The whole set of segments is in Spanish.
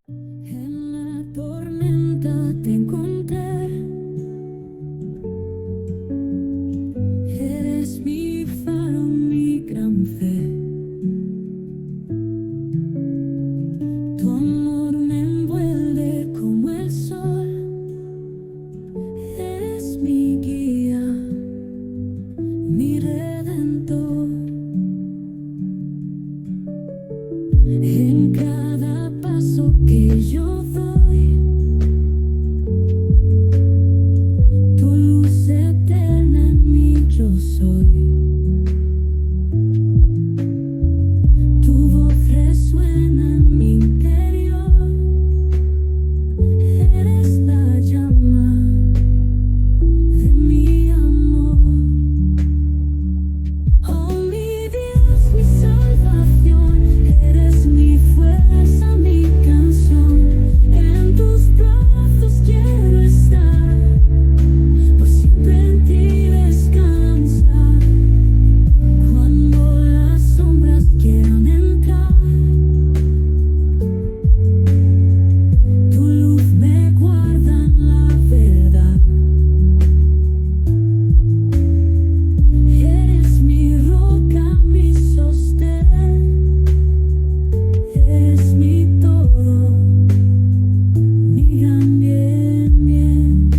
En la tormenta te encontré, eres mi faro, mi gran fe. Tu amor me envuelve como el sol, eres mi guía, mi redentor. En cada paso que yo doy, tu luz eterna en mí yo soy. Tu voz resuena en mi interior, eres la llama de mi amor. Oh mi Dios, mi salvación, eres mi fuerza, mi canción. En tus brazos quiero estar, por siempre en ti descansar. Cuando las sombras quieran entrar, tu luz me guarda en la verdad. Eres mi roca, mi sostén, eres mi todo, mi gran bien.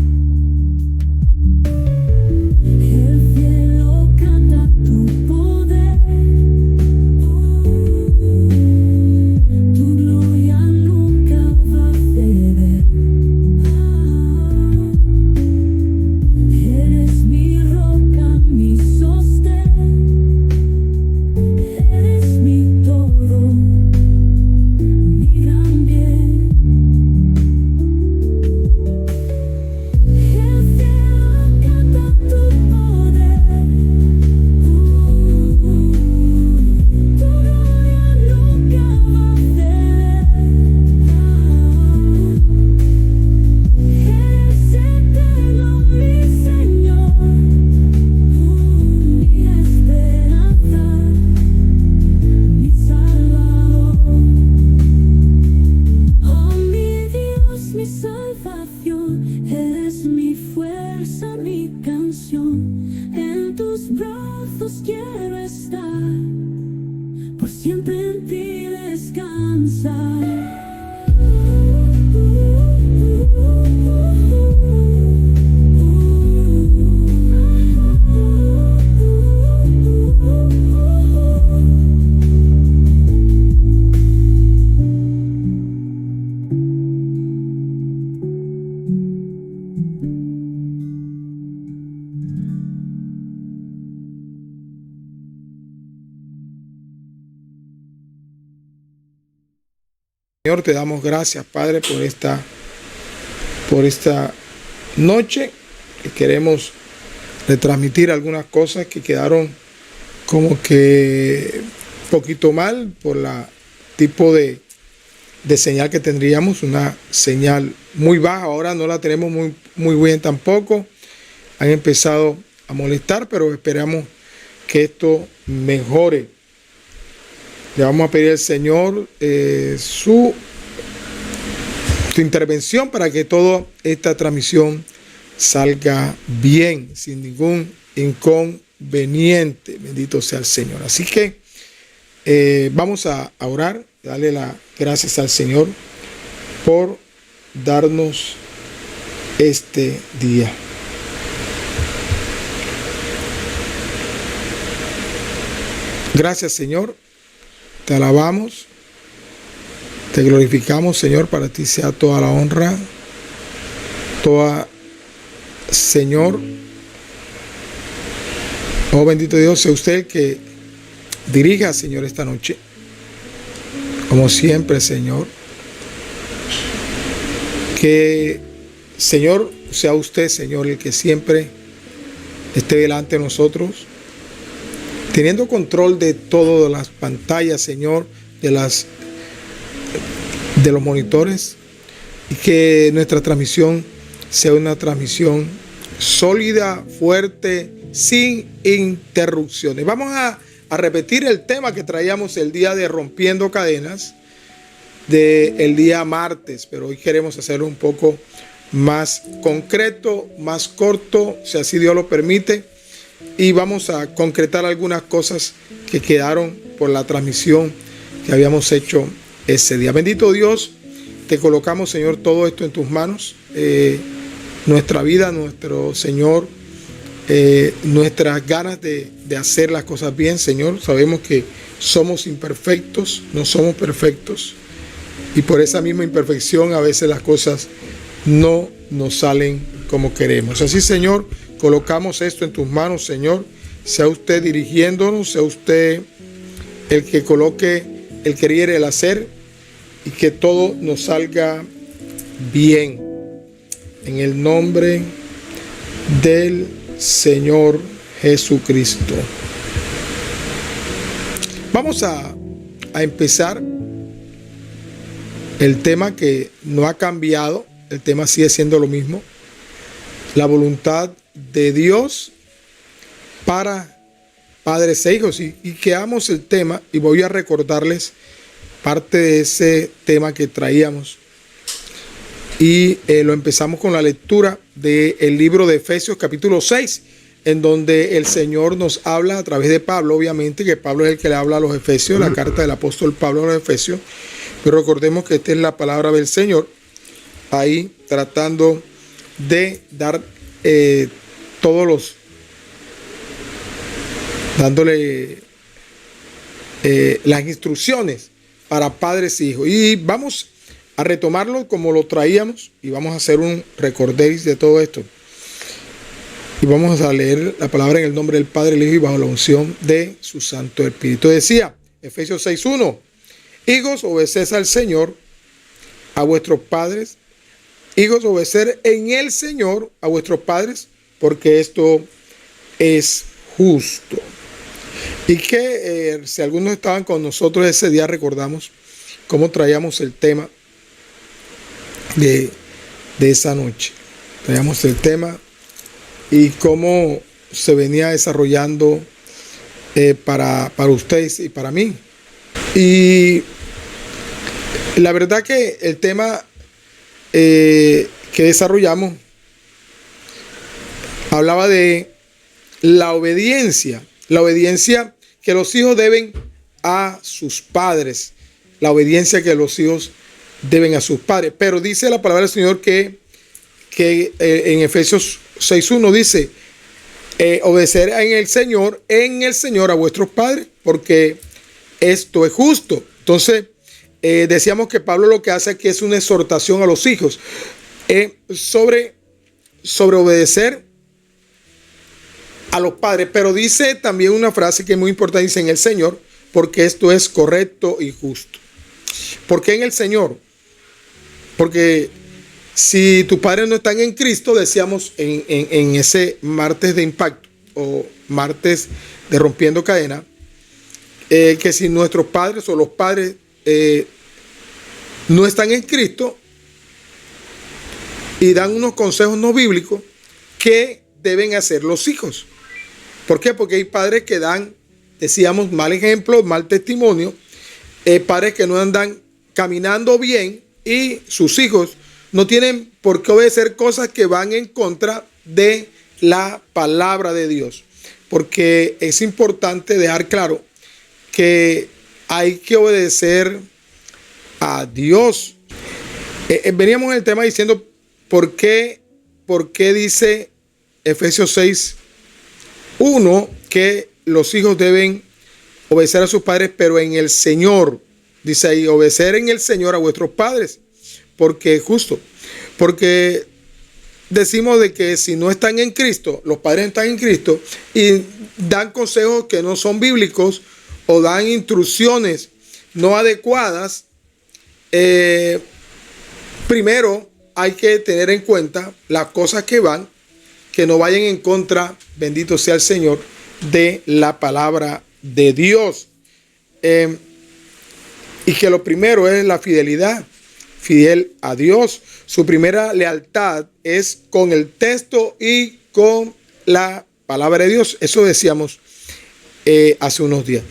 El cielo canta tu poder, tu gloria nunca va a ceder. Eres mi roca, mi sostén, eres mi todo, mi gran bien. El cielo canta tu poder, tu gloria nunca va a ceder. Eres eterno, mi Señor, mi esperanza, mi Salvador. Oh mi Dios, mi salvación, eres mi fuerza, mi canción. En tus brazos quiero estar, por siempre en ti descansar. Señor, te damos gracias, Padre, por esta noche que queremos retransmitir algunas cosas que quedaron como que un poquito mal por la tipo de señal que tendríamos, una señal muy baja. Ahora no la tenemos muy bien tampoco. Han empezado a molestar, pero esperamos que esto mejore. Le vamos a pedir al Señor su intervención para que toda esta transmisión salga bien, sin ningún inconveniente. Bendito sea el Señor. Así que vamos a orar, darle las gracias al Señor por darnos este día. Gracias, Señor. Te alabamos, te glorificamos, Señor. Para ti sea toda la honra, toda, Señor. Oh, bendito Dios, sea usted el que dirija, Señor, esta noche. Como siempre, Señor. Que, Señor, sea usted, Señor, el que siempre esté delante de nosotros, teniendo control de todas las pantallas, Señor, de los monitores, y que nuestra transmisión sea una transmisión sólida, fuerte, sin interrupciones. Vamos a repetir el tema que traíamos el día de Rompiendo Cadenas. del día martes, pero hoy queremos hacerlo un poco más concreto, más corto, si así Dios lo permite, y vamos a concretar algunas cosas que quedaron por la transmisión que habíamos hecho ese día. Bendito Dios, te colocamos, Señor, todo esto en tus manos, nuestra vida, nuestro Señor, nuestras ganas de hacer las cosas bien, Señor. Sabemos que somos imperfectos, no somos perfectos, y por esa misma imperfección a veces las cosas no nos salen como queremos. Así, Señor, colocamos esto en tus manos, Señor. Sea usted dirigiéndonos, sea usted el que coloque el querer, el hacer, y que todo nos salga bien. En el nombre del Señor Jesucristo. Vamos a empezar el tema que no ha cambiado. El tema sigue siendo lo mismo. La voluntad de Dios para padres e hijos. Y quedamos el tema, y voy a recordarles parte de ese tema que traíamos. Y lo empezamos con la lectura del libro de Efesios capítulo 6, en donde el Señor nos habla a través de Pablo, obviamente, que Pablo es el que le habla a los Efesios, la carta del apóstol Pablo a los Efesios. Pero recordemos que esta es la palabra del Señor, ahí tratando de dar dándole las instrucciones para padres e hijos. Y vamos a retomarlo como lo traíamos, y vamos a hacer un recorderis de todo esto. Y vamos a leer la palabra en el nombre del Padre, el Hijo y bajo la unción de su Santo Espíritu. Decía Efesios 6:1: hijos, obedeced al Señor, a vuestros padres. Hijos, obedecer en el Señor a vuestros padres, porque esto es justo. Y que si algunos estaban con nosotros ese día, recordamos cómo traíamos el tema de esa noche. Traíamos el tema y cómo se venía desarrollando para ustedes y para mí. Y la verdad que el tema que desarrollamos hablaba de la obediencia que los hijos deben a sus padres, la obediencia que los hijos deben a sus padres. Pero dice la palabra del Señor que en Efesios 6:1 dice: obedecer en el Señor a vuestros padres, porque esto es justo. Entonces, decíamos que Pablo lo que hace aquí es una exhortación a los hijos sobre obedecer a los padres, pero dice también una frase que es muy importante, dice: en el Señor, porque esto es correcto y justo. ¿Por qué en el Señor? Porque si tus padres no están en Cristo, decíamos en ese martes de impacto o martes de rompiendo cadena, que si nuestros padres o los padres no están en Cristo y dan unos consejos no bíblicos, ¿qué deben hacer los hijos? ¿Por qué? Porque hay padres que dan, decíamos, mal ejemplo, mal testimonio, padres que no andan caminando bien, y sus hijos no tienen por qué obedecer cosas que van en contra de la palabra de Dios. Porque es importante dejar claro que hay que obedecer a Dios. Veníamos en el tema diciendo por qué dice Efesios 6:1 que los hijos deben obedecer a sus padres, pero en el Señor. Dice ahí: obedecer en el Señor a vuestros padres, porque es justo. Porque decimos de que si no están en Cristo, los padres no están en Cristo, y dan consejos que no son bíblicos o dan instrucciones no adecuadas, primero hay que tener en cuenta las cosas que no vayan en contra, bendito sea el Señor, de la palabra de Dios. Y que lo primero es la fidelidad, fiel a Dios. Su primera lealtad es con el texto y con la palabra de Dios. Eso decíamos hace unos días.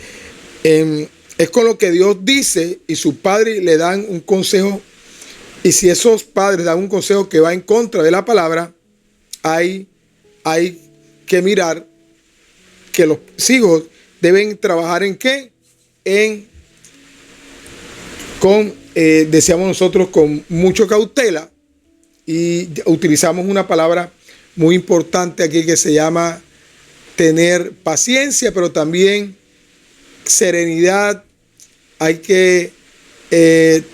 es con lo que Dios dice y su padre le dan un consejo. Y si esos padres dan un consejo que va en contra de la palabra, hay que mirar que los hijos deben trabajar en qué, decíamos nosotros, con mucha cautela, y utilizamos una palabra muy importante aquí que se llama tener paciencia, pero también serenidad. Hay que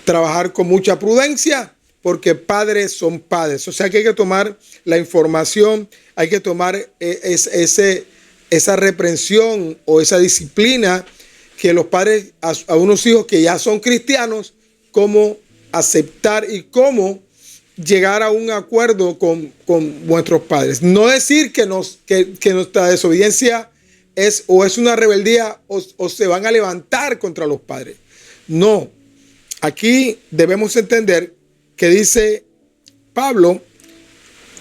trabajar con mucha prudencia, porque padres son padres. O sea que hay que tomar la información, hay que tomar esa reprensión o esa disciplina que los padres a unos hijos que ya son cristianos, cómo aceptar y cómo llegar a un acuerdo con nuestros padres. No decir que nuestra desobediencia es una rebeldía o se van a levantar contra los padres. No, aquí debemos entender que dice Pablo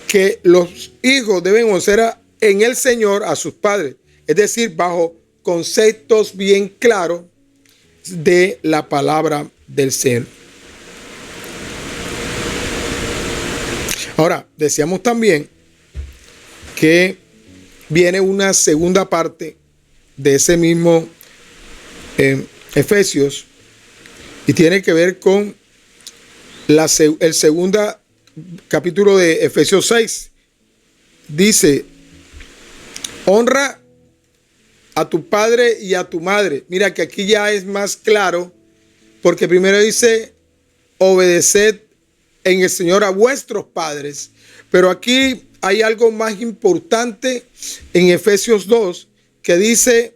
que los hijos deben obedecer en el Señor a sus padres, es decir, bajo conceptos bien claros de la palabra del Señor. Ahora, decíamos también que viene una segunda parte de ese mismo Efesios, y tiene que ver con el segundo capítulo de Efesios 6. Dice: honra a tu padre y a tu madre. Mira que aquí ya es más claro, porque primero dice: obedeced en el Señor a vuestros padres. Pero aquí hay algo más importante en Efesios 2, que dice: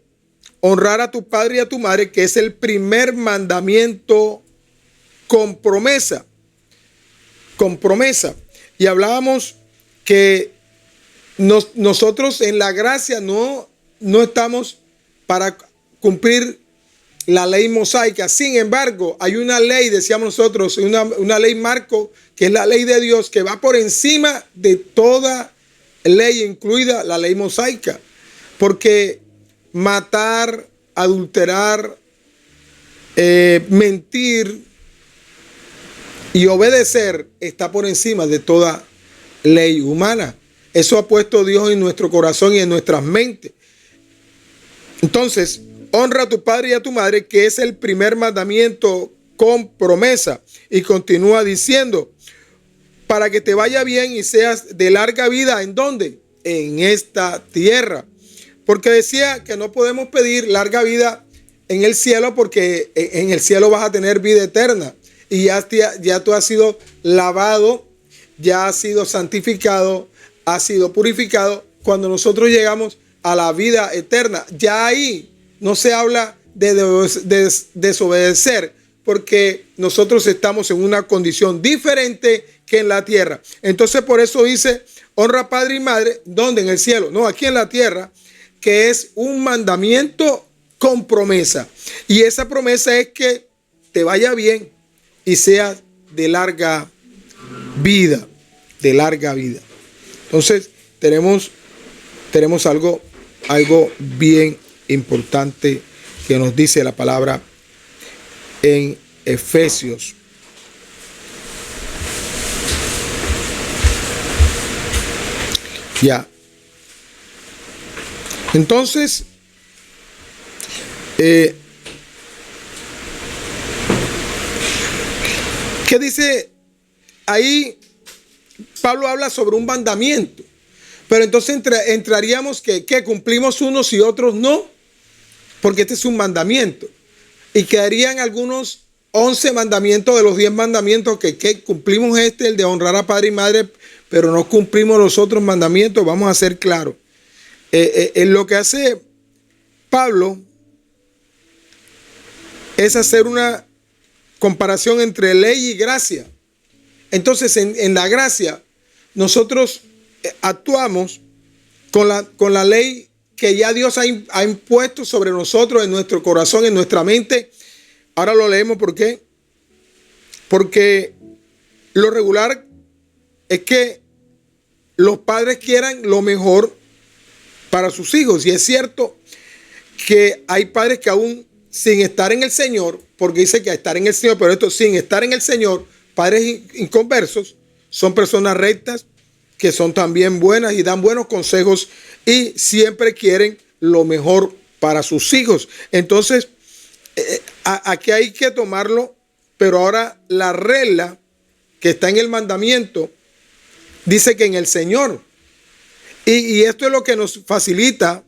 honrar a tu padre y a tu madre, que es el primer mandamiento con promesa. Con promesa. Y hablábamos que nosotros en la gracia no estamos para cumplir la ley mosaica. Sin embargo, hay una ley, decíamos nosotros, una ley marco, que es la ley de Dios, que va por encima de toda ley, incluida la ley mosaica. Porque matar, adulterar, mentir y obedecer está por encima de toda ley humana. Eso ha puesto Dios en nuestro corazón y en nuestras mentes. Entonces, honra a tu padre y a tu madre, que es el primer mandamiento con promesa. Y continúa diciendo: para que te vaya bien y seas de larga vida. ¿En dónde? En esta tierra. Porque decía que no podemos pedir larga vida en el cielo, porque en el cielo vas a tener vida eterna. Y ya tú has sido lavado, ya has sido santificado, has sido purificado. Cuando nosotros llegamos a la vida eterna, ya ahí no se habla de desobedecer, porque nosotros estamos en una condición diferente que en la tierra. Entonces, por eso dice: honra a padre y madre. ¿Dónde? En el cielo. No, aquí en la tierra, que es un mandamiento con promesa. Y esa promesa es que te vaya bien y seas de larga vida. De larga vida. Entonces, tenemos algo bien importante que nos dice la palabra en Efesios. Ya. Entonces, ¿qué dice ahí? Pablo habla sobre un mandamiento, pero entonces entraríamos que cumplimos unos y otros no, porque este es un mandamiento, y quedarían algunos 11 mandamientos de los 10 mandamientos que cumplimos el de honrar a padre y madre, pero no cumplimos los otros mandamientos. Vamos a ser claros. En lo que hace Pablo es hacer una comparación entre ley y gracia. Entonces, en la gracia, nosotros actuamos con la ley que ya Dios ha impuesto sobre nosotros, en nuestro corazón, en nuestra mente. Ahora lo leemos. ¿Por qué? Porque lo regular es que los padres quieran lo mejor para sus hijos. Y es cierto que hay padres que aún sin estar en el Señor, porque dice que estar en el Señor, pero esto sin estar en el Señor, padres inconversos, son personas rectas, que son también buenas y dan buenos consejos y siempre quieren lo mejor para sus hijos. Entonces, aquí hay que tomarlo, pero ahora la regla que está en el mandamiento dice que en el Señor. Y esto es lo que nos facilita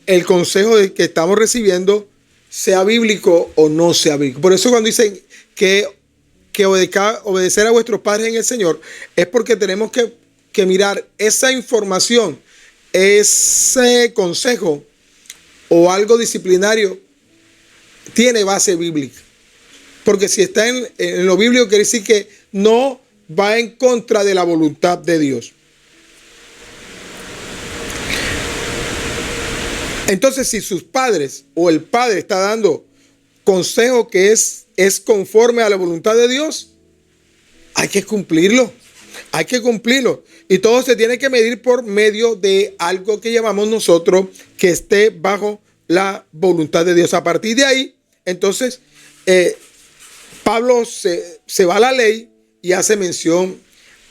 el consejo de que estamos recibiendo, sea bíblico o no sea bíblico. Por eso cuando dicen que obedecer a vuestros padres en el Señor, es porque tenemos que mirar esa información, ese consejo o algo disciplinario tiene base bíblica. Porque si está en lo bíblico, quiere decir que no va en contra de la voluntad de Dios. Entonces, si sus padres o el padre está dando consejo que es conforme a la voluntad de Dios, hay que cumplirlo. Hay que cumplirlo. Y todo se tiene que medir por medio de algo que llamamos nosotros que esté bajo la voluntad de Dios. A partir de ahí, entonces, Pablo se va a la ley y hace mención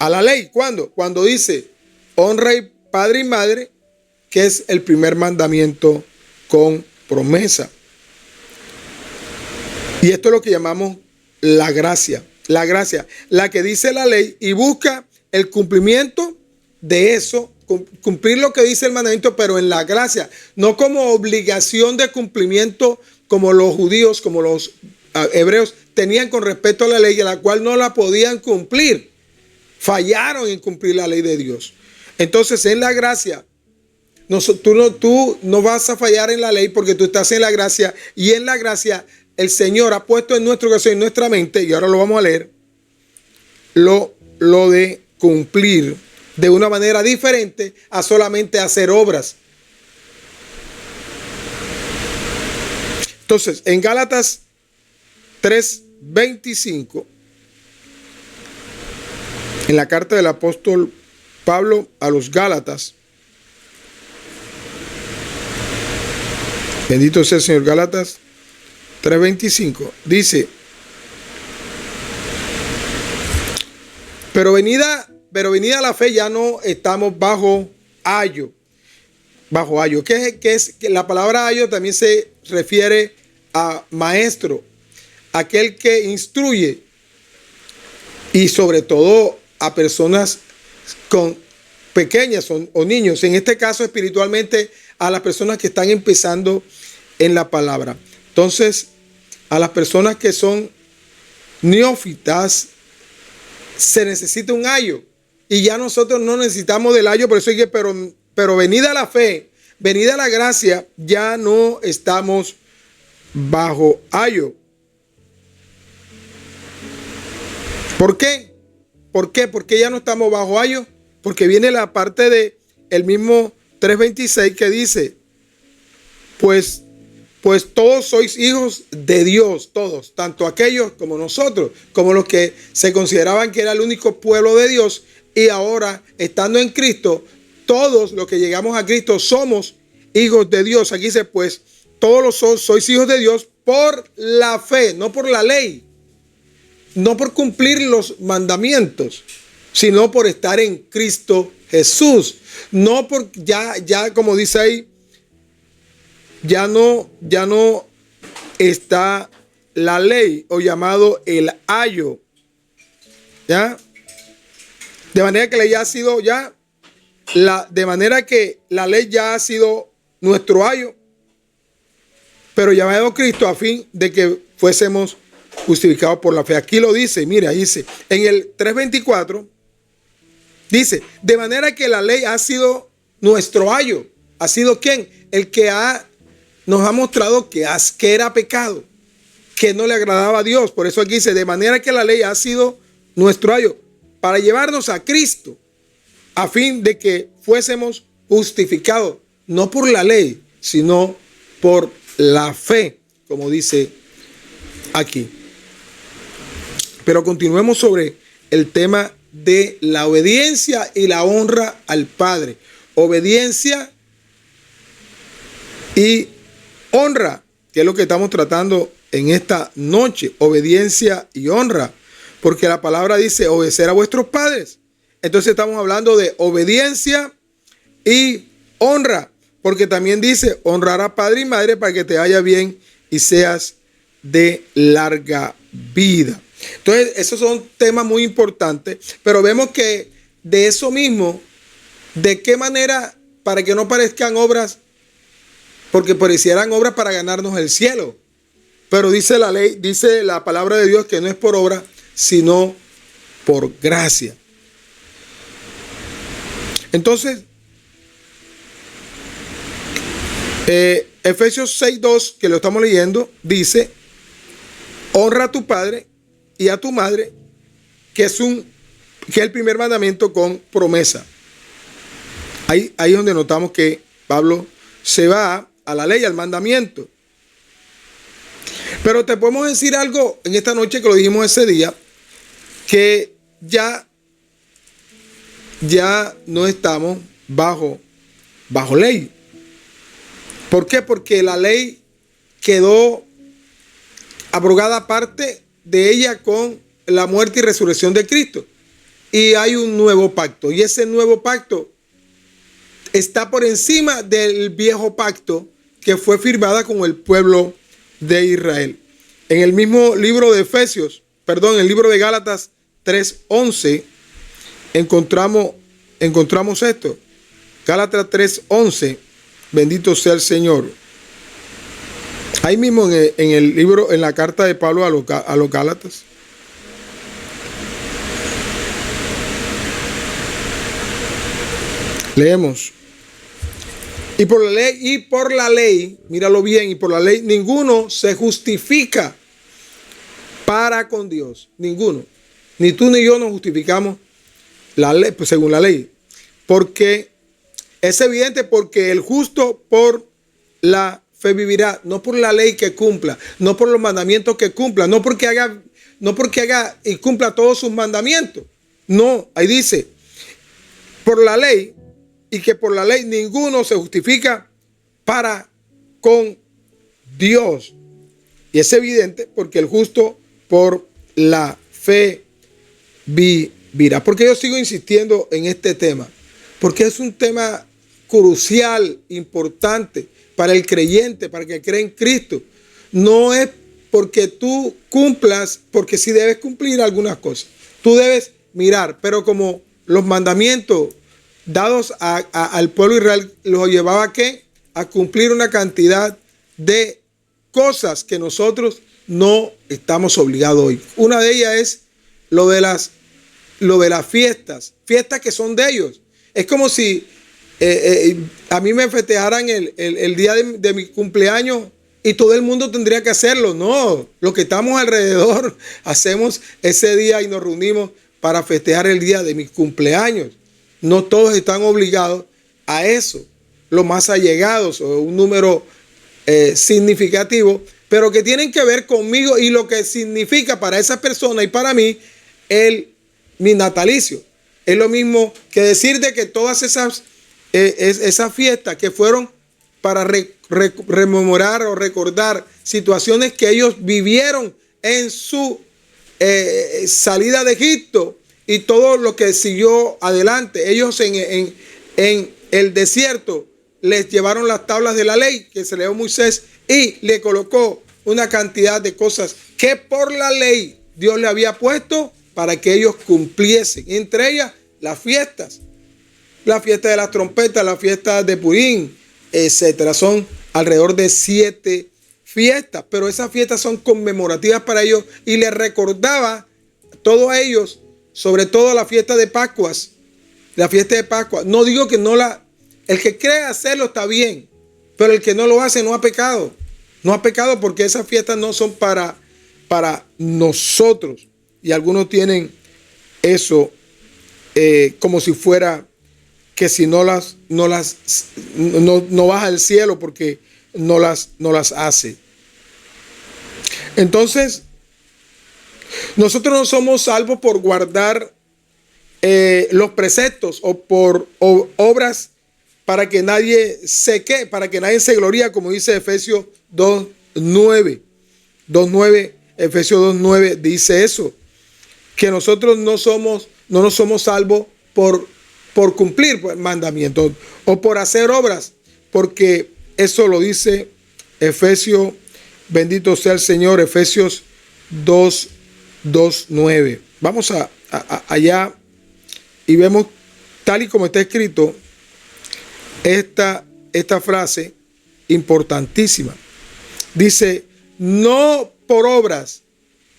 a la ley. ¿Cuándo? Cuando dice, honra a padre y madre, que es el primer mandamiento con promesa. Y esto es lo que llamamos la gracia. La gracia, la que dice la ley y busca el cumplimiento de eso, cumplir lo que dice el mandamiento, pero en la gracia, no como obligación de cumplimiento como los judíos, como los hebreos tenían con respecto a la ley, a la cual no la podían cumplir. Fallaron en cumplir la ley de Dios. Entonces, en la gracia, tú no vas a fallar en la ley porque tú estás en la gracia, y en la gracia el Señor ha puesto en nuestro corazón, en nuestra mente, y ahora lo vamos a leer, lo de cumplir de una manera diferente a solamente hacer obras. Entonces, en Gálatas 3:25, en la carta del apóstol Pablo a los Gálatas, bendito sea el Señor, Gálatas 3:25, dice, pero venida la fe ya no estamos bajo ayo. Bajo ayo. ¿Qué es? Que la palabra ayo también se refiere a maestro, aquel que instruye, y sobre todo a personas con pequeñas o niños. En este caso, espiritualmente, a las personas que están empezando en la palabra. Entonces, a las personas que son neófitas, se necesita un ayo. Y ya nosotros no necesitamos del ayo, por eso hay que, pero venida la fe, venida la gracia, ya no estamos bajo ayo. ¿Por qué? ¿Por qué? Porque ya no estamos bajo ayo. Porque viene la parte de el mismo 3:26 que dice, pues todos sois hijos de Dios, todos, tanto aquellos como nosotros, como los que se consideraban que era el único pueblo de Dios, y ahora, estando en Cristo, todos los que llegamos a Cristo somos hijos de Dios. Aquí dice, pues todos sois hijos de Dios por la fe, no por la ley, no por cumplir los mandamientos, sino por estar en Cristo Jesús. No por ya como dice ahí, ya no está la ley o llamado el ayo. ¿Ya? De manera que la ley ya ha sido de manera que la ley ya ha sido nuestro ayo, pero llamado Cristo a fin de que fuésemos justificados por la fe. Aquí lo dice, mira, dice en el 3:24, dice, de manera que la ley ha sido nuestro ayo. ¿Ha sido quién? El que nos ha mostrado que era pecado, que no le agradaba a Dios. Por eso aquí dice, de manera que la ley ha sido nuestro ayo, para llevarnos a Cristo, a fin de que fuésemos justificados, no por la ley, sino por la fe, como dice aquí. Pero continuemos sobre el tema de la obediencia y la honra al Padre. Obediencia y honra que es lo que estamos tratando en esta noche, obediencia y honra, porque la palabra dice obedecer a vuestros padres. Entonces estamos hablando de obediencia y honra, porque también dice honrar a padre y madre para que te vaya bien y seas de larga vida. Entonces, esos son temas muy importantes, pero vemos que de eso mismo, ¿de qué manera? Para que no parezcan obras, porque parecieran obras para ganarnos el cielo. Pero dice la ley, dice la palabra de Dios que no es por obra, sino por gracia. Entonces, Efesios 6:2, que lo estamos leyendo, dice: honra a tu padre y a tu madre, que es el primer mandamiento con promesa. Ahí es donde notamos que Pablo se va a la ley, al mandamiento. Pero te podemos decir algo en esta noche, que lo dijimos ese día, que ya no estamos bajo ley. ¿Por qué? Porque la ley quedó abrogada, parte de ella con la muerte y resurrección de Cristo. Y hay un nuevo pacto. Y ese nuevo pacto está por encima del viejo pacto que fue firmada con el pueblo de Israel. En el mismo libro de el libro de Gálatas 3:11, encontramos esto. Gálatas 3:11, bendito sea el Señor. Ahí mismo en el libro, en la carta de Pablo a los Gálatas. Leemos. Y por la ley, míralo bien, y por la ley ninguno se justifica para con Dios. Ninguno. Ni tú ni yo nos justificamos la ley, pues, según la ley. Porque es evidente, porque el justo por la fe vivirá, no por la ley que cumpla, no por los mandamientos que cumpla, no porque haga y cumpla todos sus mandamientos. No, ahí dice, por la ley, y que por la ley ninguno se justifica para con Dios. Y es evidente, porque el justo por la fe vivirá. Porque yo sigo insistiendo en este tema, porque es un tema crucial, importante para el creyente, para el que cree en Cristo. No es porque tú cumplas, porque sí debes cumplir algunas cosas. Tú debes mirar, pero como los mandamientos dados al pueblo de Israel los llevaba a cumplir una cantidad de cosas que nosotros no estamos obligados hoy. Una de ellas es lo de las fiestas que son de ellos. Es como si a mí me festejaran el día de mi cumpleaños y todo el mundo tendría que hacerlo. No, los que estamos alrededor hacemos ese día y nos reunimos para festejar el día de mis cumpleaños. No todos están obligados a eso. Los más allegados, o un número significativo, pero que tienen que ver conmigo y lo que significa para esa persona y para mí mi natalicio. Es lo mismo que decir de que todas esas fiestas que fueron para rememorar o recordar situaciones que ellos vivieron en su salida de Egipto y todo lo que siguió adelante. Ellos en el desierto les llevaron las tablas de la ley que se le dio a Moisés y le colocó una cantidad de cosas que por la ley Dios le había puesto para que ellos cumpliesen. Entre ellas las fiestas. La fiesta de las trompetas, la fiesta de Purín, etcétera. Son alrededor de 7 fiestas, pero esas fiestas son conmemorativas para ellos y les recordaba a todos ellos, sobre todo la fiesta de Pascuas. La fiesta de Pascua. No digo que el que cree hacerlo está bien, pero el que no lo hace no ha pecado. No ha pecado, porque esas fiestas no son para nosotros. Y algunos tienen eso como si fuera que si no vas al cielo porque no las hace. Entonces, nosotros no somos salvos por guardar los preceptos o por obras para que nadie se gloríe, como dice Efesios 2, 2:9. 2:9, Efesios 2:9 dice eso, que nosotros no nos somos salvos por cumplir mandamientos o por hacer obras, porque eso lo dice Efesios, bendito sea el Señor, Efesios 2:9. Vamos allá y vemos tal y como está escrito esta frase importantísima. Dice, no por obras.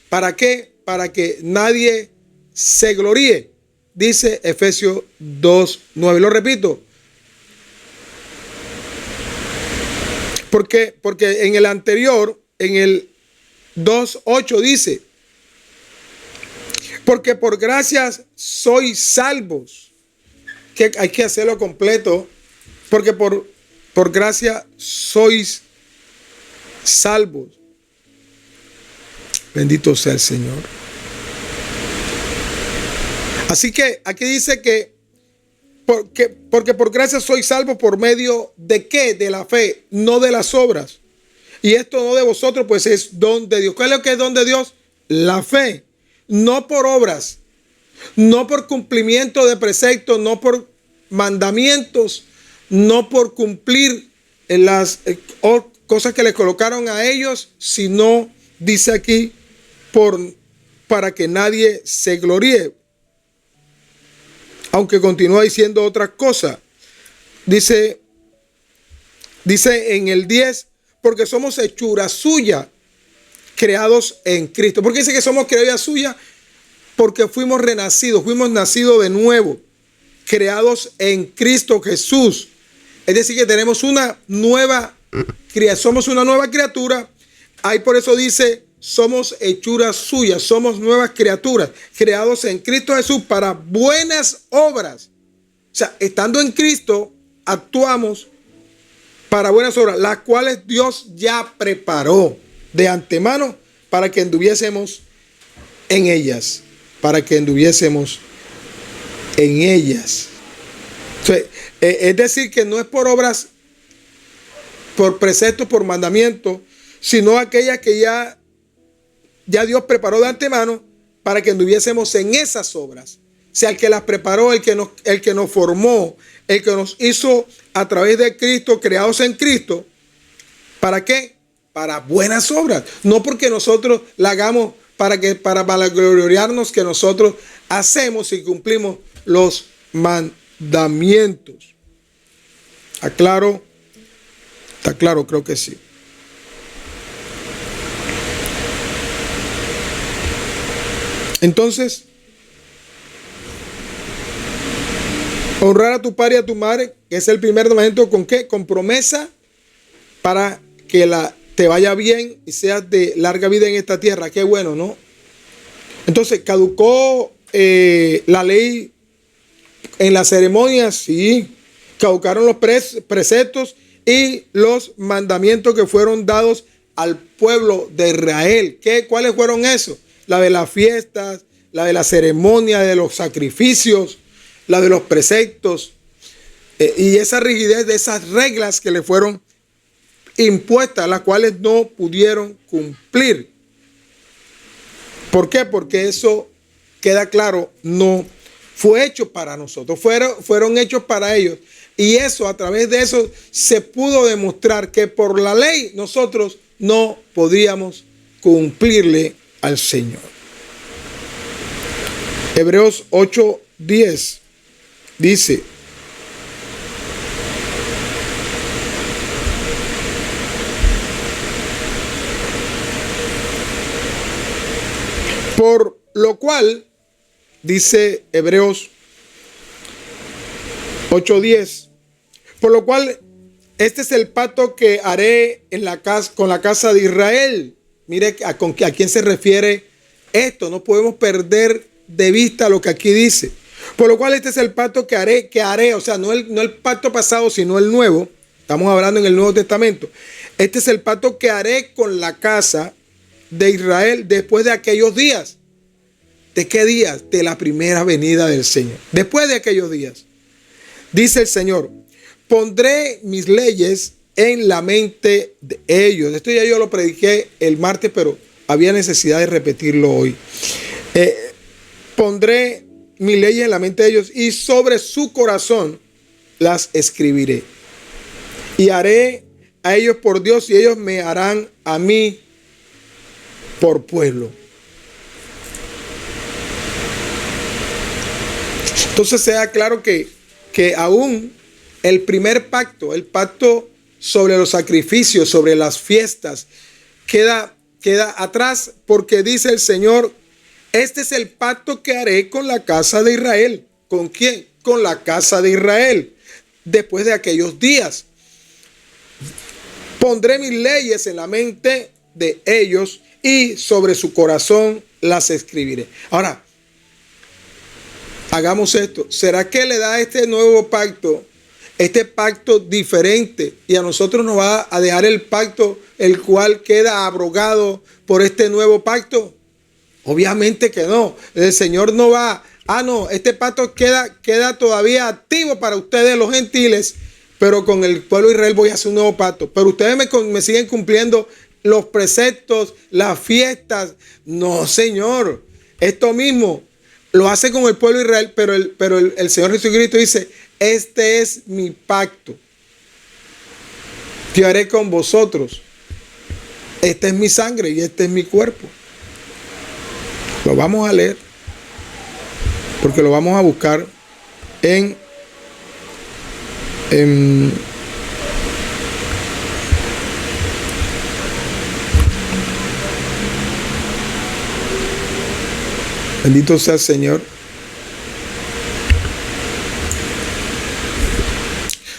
¿Para qué? Para que nadie se gloríe. Dice Efesios 2:9. Lo repito. Porque en el anterior, en el 2:8 dice, porque por gracias sois salvos. Que hay que hacerlo completo. Porque por gracia sois salvos. Bendito sea el Señor. Así que aquí dice que porque por gracia sois salvos por medio de ¿qué? De la fe, no de las obras. Y esto no de vosotros, pues es don de Dios. ¿Cuál es lo que es don de Dios? La fe. No por obras, no por cumplimiento de preceptos, no por mandamientos, no por cumplir las cosas que le colocaron a ellos, sino, dice aquí, para que nadie se gloríe. Aunque continúa diciendo otra cosa. Dice en el 10, porque somos hechura suya, creados en Cristo. ¿Por qué dice que somos creados suya? Porque fuimos renacidos, fuimos nacidos de nuevo, creados en Cristo Jesús. Es decir, que tenemos una nueva criatura, somos una nueva criatura. Ahí por eso dice, somos hechuras suyas, somos nuevas criaturas, creados en Cristo Jesús para buenas obras. O sea, estando en Cristo, actuamos para buenas obras, las cuales Dios ya preparó de antemano para que anduviésemos en ellas. Para que anduviésemos en ellas. O sea, es decir, que no es por obras, por preceptos, por mandamientos, sino aquellas que ya Dios preparó de antemano para que anduviésemos en esas obras. O sea, el que las preparó, el que nos formó, el que nos hizo a través de Cristo, creados en Cristo. ¿Para qué? Para buenas obras. No porque nosotros la hagamos para gloriarnos que nosotros hacemos y cumplimos los mandamientos. ¿Está claro? ¿Está claro? Creo que sí. Entonces, honrar a tu padre y a tu madre, que es el primer mandamiento, ¿con qué? Con promesa para que te vaya bien y seas de larga vida en esta tierra. Qué bueno, ¿no? Entonces, ¿caducó la ley en las ceremonias? Sí. Caducaron los preceptos y los mandamientos que fueron dados al pueblo de Israel. ¿Cuáles fueron esos? La de las fiestas, la de la ceremonia, de los sacrificios, la de los preceptos y esa rigidez de esas reglas que le fueron impuestas, las cuales no pudieron cumplir. ¿Por qué? Porque eso queda claro, no fue hecho para nosotros, fueron hechos para ellos. Y eso, a través de eso, se pudo demostrar que por la ley nosotros no podíamos cumplirle al Señor. Hebreos 8:10 dice: por lo cual, dice Hebreos 8:10, por lo cual este es el pacto que haré con la casa de Israel. Mire a quién se refiere esto. No podemos perder de vista lo que aquí dice. Por lo cual este es el pacto que haré. O sea, no el pacto pasado, sino el nuevo. Estamos hablando en el Nuevo Testamento. Este es el pacto que haré con la casa de Israel después de aquellos días. ¿De qué días? De la primera venida del Señor. Después de aquellos días. Dice el Señor: pondré mis leyes en la mente de ellos. Esto ya yo lo prediqué el martes, pero había necesidad de repetirlo hoy. Pondré mis leyes en la mente de ellos y sobre su corazón las escribiré. Y haré a ellos por Dios y ellos me harán a mí por pueblo. Entonces sea claro que aún el primer pacto, el pacto sobre los sacrificios, sobre las fiestas, queda atrás, porque dice el Señor: este es el pacto que haré con la casa de Israel. ¿Con quién? Con la casa de Israel. Después de aquellos días, pondré mis leyes en la mente de ellos y sobre su corazón las escribiré. Ahora, hagamos esto. ¿Será que le da este nuevo pacto, este pacto diferente, y a nosotros nos va a dejar el pacto el cual queda abrogado por este nuevo pacto? Obviamente que no. El Señor no va, no, este pacto queda todavía activo para ustedes los gentiles, pero con el pueblo de Israel voy a hacer un nuevo pacto. Pero ustedes me siguen cumpliendo los preceptos, las fiestas. No, Señor. Esto mismo lo hace con el pueblo de Israel, pero el Señor Jesucristo dice: este es mi pacto que haré con vosotros. Esta es mi sangre y este es mi cuerpo. Lo vamos a leer, porque lo vamos a buscar en bendito sea el Señor.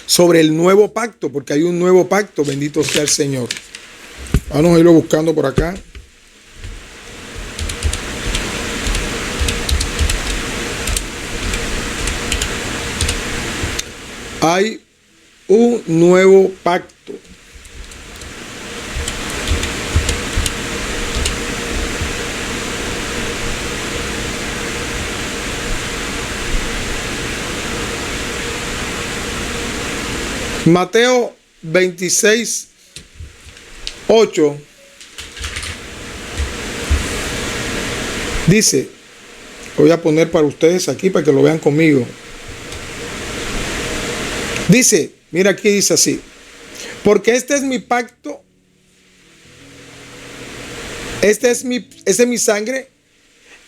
Sobre el nuevo pacto, porque hay un nuevo pacto, bendito sea el Señor. Vamos a irlo buscando por acá. Hay un nuevo pacto. Mateo 26, 8 dice, voy a poner para ustedes aquí para que lo vean conmigo. Dice, mira aquí dice así: porque este es mi pacto, esta es mi sangre,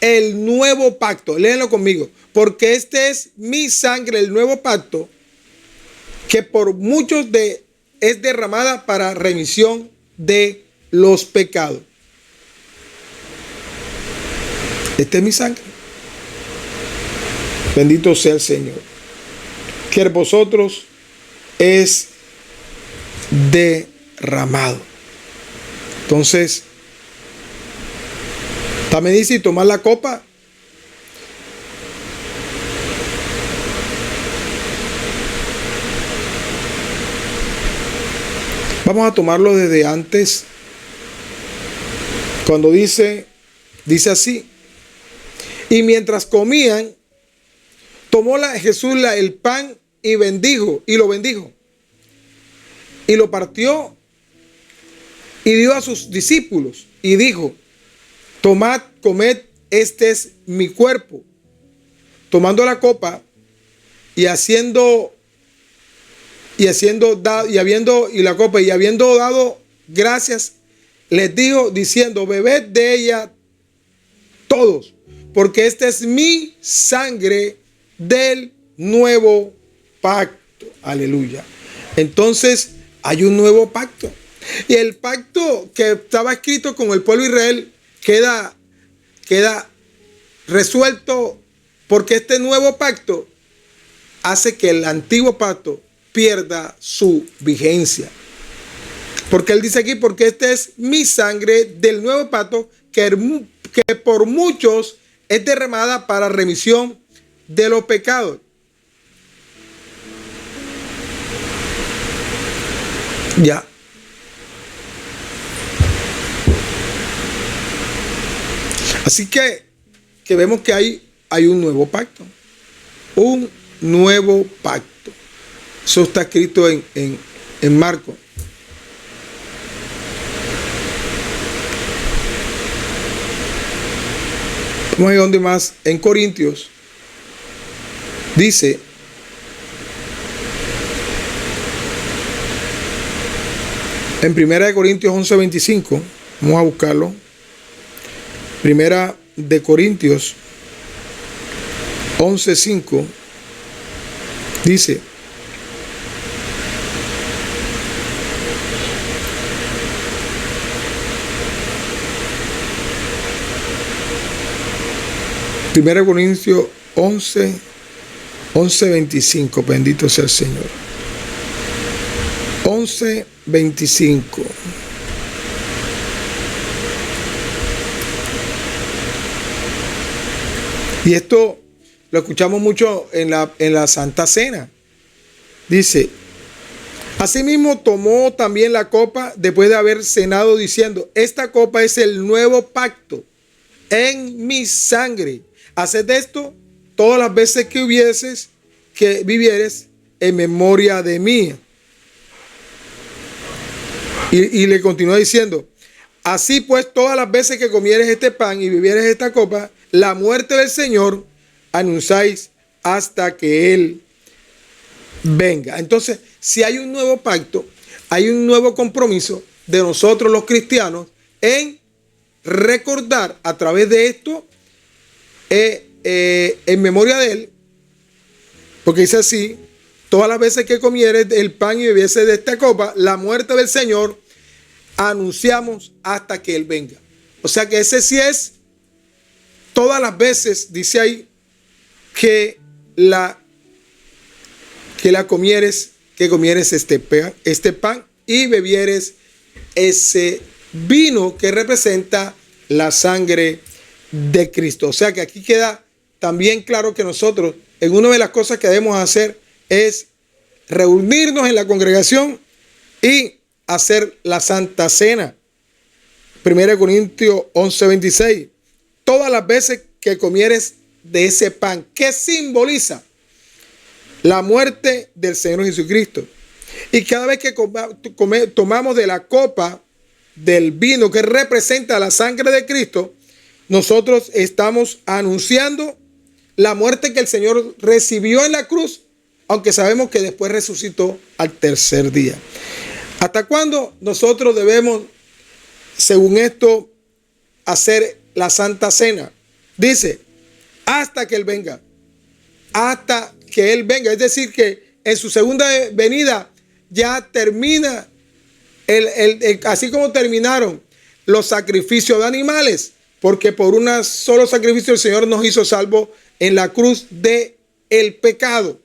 el nuevo pacto. Léanlo conmigo. Porque este es mi sangre, el nuevo pacto, que por muchos es derramada para remisión de los pecados. Esta es mi sangre. Bendito sea el Señor. Que en vosotros es derramado. Entonces, también dice: y tomar la copa. Vamos a tomarlo desde antes. Cuando dice así: y mientras comían, tomó Jesús el pan y lo bendijo. Y lo partió y dio a sus discípulos y dijo: tomad, comed, este es mi cuerpo. Tomando la copa y habiendo dado gracias, les dijo diciendo: bebed de ella todos, porque esta es mi sangre del nuevo pacto. Aleluya. Entonces hay un nuevo pacto. Y el pacto que estaba escrito con el pueblo de Israel queda resuelto, porque este nuevo pacto hace que el antiguo pacto pierda su vigencia. Porque él dice aquí: porque esta es mi sangre del nuevo pacto, que por muchos es derramada para remisión de los pecados. Ya. Así que vemos que hay un nuevo pacto. Un nuevo pacto. Eso está escrito en Marcos. Vamos a ir donde más. En Corintios dice, en 1 Corintios 11:25, vamos a buscarlo. 1 Corintios 11:5 dice: Primera Corintios 11:25, bendito sea el Señor. 11:25. Y esto lo escuchamos mucho en la Santa Cena. Dice: asimismo tomó también la copa después de haber cenado, diciendo: esta copa es el nuevo pacto en mi sangre. Haced esto todas las veces que vivieres en memoria de mí. Y le continúa diciendo: así pues, todas las veces que comieres este pan y bebieres esta copa, la muerte del Señor anunciáis hasta que Él venga. Entonces, si hay un nuevo pacto, hay un nuevo compromiso de nosotros los cristianos en recordar a través de esto, en memoria de Él, porque dice así: todas las veces que comieres el pan y bebieses de esta copa, la muerte del Señor anunciamos hasta que Él venga. O sea que ese sí es todas las veces, dice ahí, que comieres este pan y bebieres ese vino que representa la sangre de Cristo. O sea que aquí queda también claro que nosotros, en una de las cosas que debemos hacer, es reunirnos en la congregación y hacer la Santa Cena. 1 Corintios 11:26. Todas las veces que comieres de ese pan, que simboliza la muerte del Señor Jesucristo. Y cada vez que tomamos de la copa del vino que representa la sangre de Cristo, nosotros estamos anunciando la muerte que el Señor recibió en la cruz, aunque sabemos que después resucitó al tercer día. ¿Hasta cuándo nosotros debemos, según esto, hacer la Santa Cena? Dice: hasta que Él venga. Hasta que Él venga. Es decir, que en su segunda venida ya termina, así como terminaron los sacrificios de animales, porque por un solo sacrificio el Señor nos hizo salvos en la cruz de el pecado.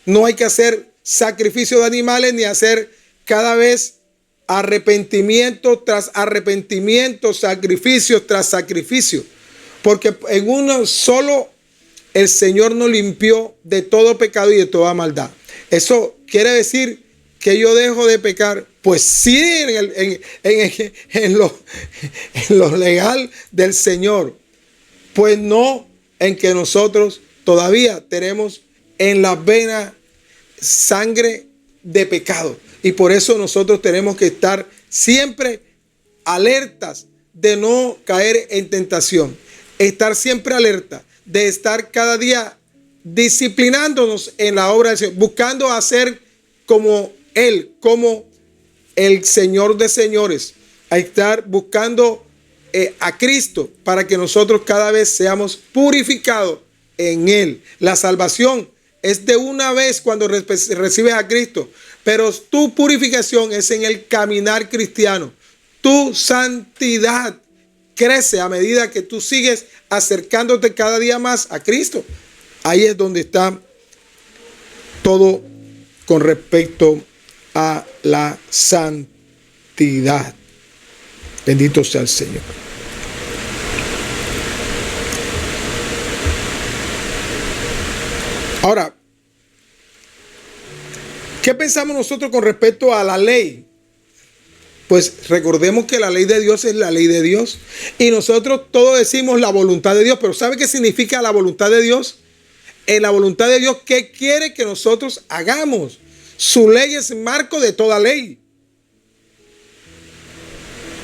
No hay que hacer sacrificio de animales ni hacer cada vez arrepentimiento tras arrepentimiento, sacrificio tras sacrificio, porque en uno solo el Señor nos limpió de todo pecado y de toda maldad. Eso quiere decir que yo dejo de pecar. Pues sí, en lo legal del Señor. Pues no en que nosotros todavía tenemos en las venas sangre de pecado. Y por eso nosotros tenemos que estar siempre alertas de no caer en tentación. Estar siempre alerta de estar cada día disciplinándonos en la obra del Señor, buscando hacer como Él, como el Señor de señores, a estar buscando a Cristo para que nosotros cada vez seamos purificados en Él. La salvación es de una vez cuando recibes a Cristo, pero tu purificación es en el caminar cristiano. Tu santidad crece a medida que tú sigues acercándote cada día más a Cristo. Ahí es donde está todo con respecto a la santidad. Bendito sea el Señor. Ahora, ¿qué pensamos nosotros con respecto a la ley? Pues recordemos que la ley de Dios es la ley de Dios. Y nosotros todos decimos la voluntad de Dios. Pero ¿sabe qué significa la voluntad de Dios? En la voluntad de Dios, ¿qué quiere que nosotros hagamos? Su ley es marco de toda ley.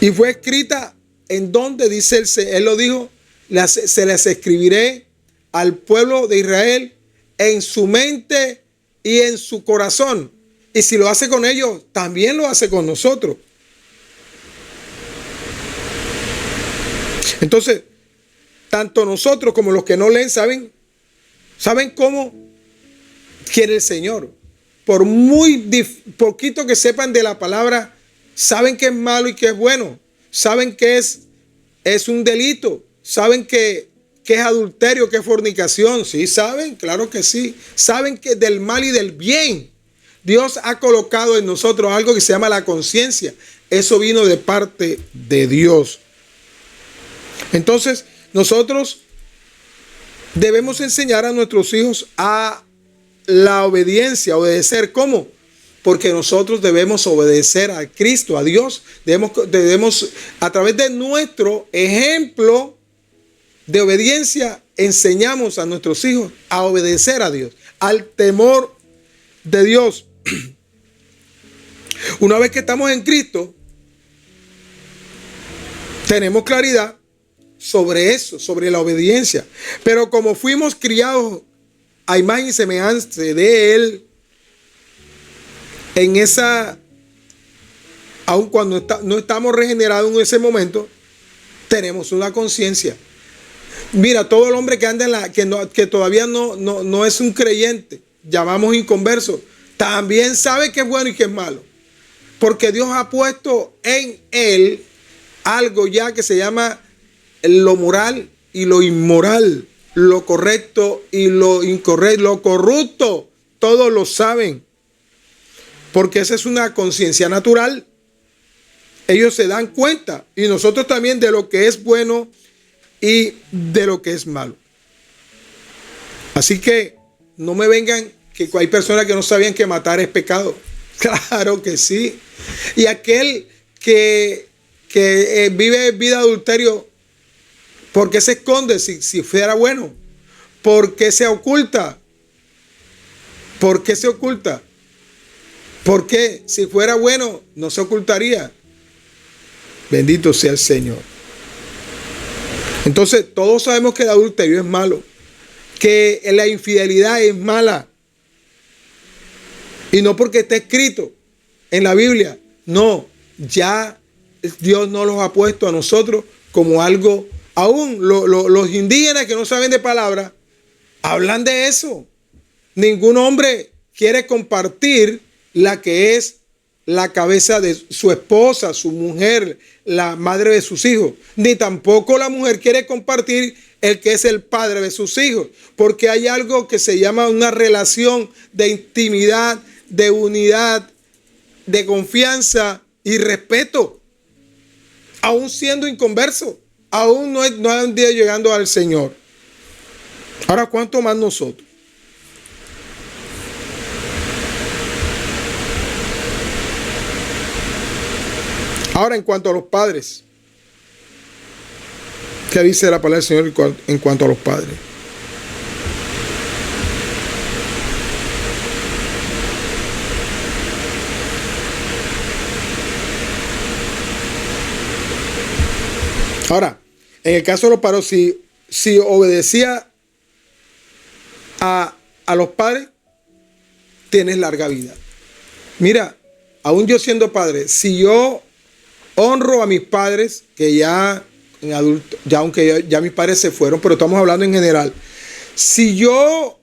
Y fue escrita en donde dice Él lo dijo, se las escribiré al pueblo de Israel en su mente y en su corazón. Y si lo hace con ellos, también lo hace con nosotros. Entonces, tanto nosotros como los que no leen saben cómo quiere el Señor. Por muy poquito que sepan de la palabra, saben que es malo y que es bueno. Saben que es un delito. Saben que es adulterio, que es fornicación. Sí, saben, claro que sí. Saben que del mal y del bien. Dios ha colocado en nosotros algo que se llama la conciencia. Eso vino de parte de Dios. Entonces, nosotros debemos enseñar a nuestros hijos a la obediencia, obedecer. ¿Cómo? Porque nosotros debemos obedecer a Cristo, a Dios. Debemos a través de nuestro ejemplo de obediencia, enseñamos a nuestros hijos a obedecer a Dios, al temor de Dios. Una vez que estamos en Cristo, tenemos claridad sobre eso, sobre la obediencia. Pero como fuimos criados a imagen y semejanza de Él, en esa, aun cuando no estamos regenerados en ese momento, tenemos una conciencia. Mira, todo el hombre que anda que todavía no es un creyente, llamamos inconverso, también sabe que es bueno y que es malo. Porque Dios ha puesto en él algo ya que se llama lo moral y lo inmoral, lo correcto y lo incorrecto, lo corrupto. Todos lo saben. Porque esa es una conciencia natural. Ellos se dan cuenta, y nosotros también, de lo que es bueno y de lo que es malo. Así que no me vengan que hay personas que no sabían que matar es pecado. Claro que sí. Y aquel que vive vida de adulterio, ¿por qué se esconde si fuera bueno? ¿Por qué se oculta? ¿Por qué se oculta? ¿Por qué? Si fuera bueno, no se ocultaría. Bendito sea el Señor. Entonces, todos sabemos que el adulterio es malo, que la infidelidad es mala. Y no porque esté escrito en la Biblia. No, ya Dios nos los ha puesto a nosotros como algo. Aún los indígenas que no saben de palabra hablan de eso. Ningún hombre quiere compartir la que es la cabeza de su esposa, su mujer, la madre de sus hijos. Ni tampoco la mujer quiere compartir el que es el padre de sus hijos. Porque hay algo que se llama una relación de intimidad, de unidad, de confianza y respeto. Aún siendo inconverso, aún no han día llegando al Señor. Ahora, ¿cuánto más nosotros? Ahora, en cuanto a los padres, ¿qué dice la palabra del Señor en cuanto a los padres? Ahora, en el caso de los padres, si obedecía a los padres, tienes larga vida. Mira, aún yo siendo padre, si yo honro a mis padres, que ya en adulto, aunque ya mis padres se fueron, pero estamos hablando en general. Si yo